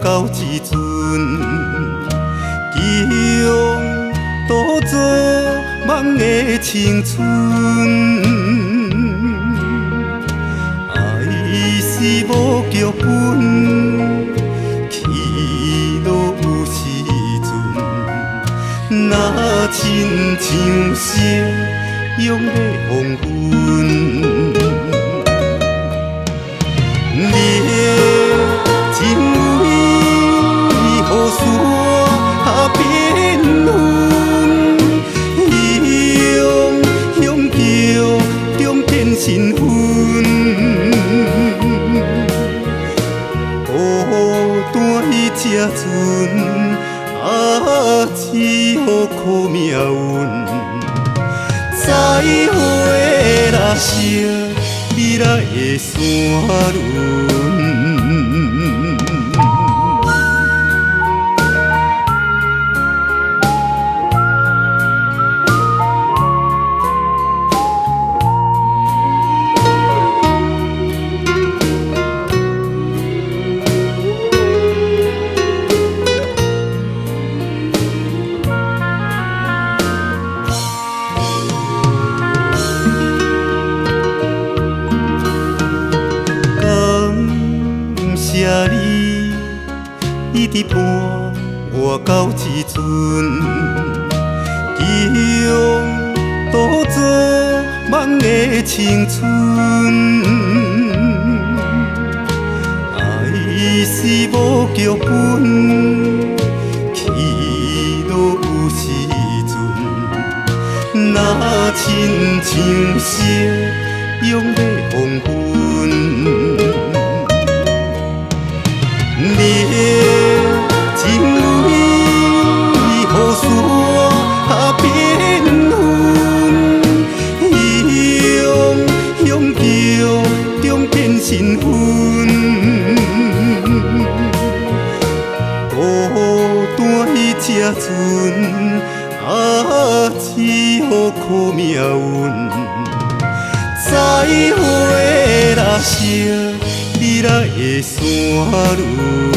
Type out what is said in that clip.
到一阵，强度做梦的青春。爱是无剧本，起落有时阵，若亲像是永的黄昏。你的情为何煞变分？用着中天身份，孤单这阵，只好靠命运。再会若是未来的山峦。谢你一直伴我到一阵，强度做梦的青春。爱是无剧本，起落有时阵，若亲像是永的黄昏。你的情为何煞变分？用着中天身份，孤单这阵，只好靠命运。再会若是未来的山峦。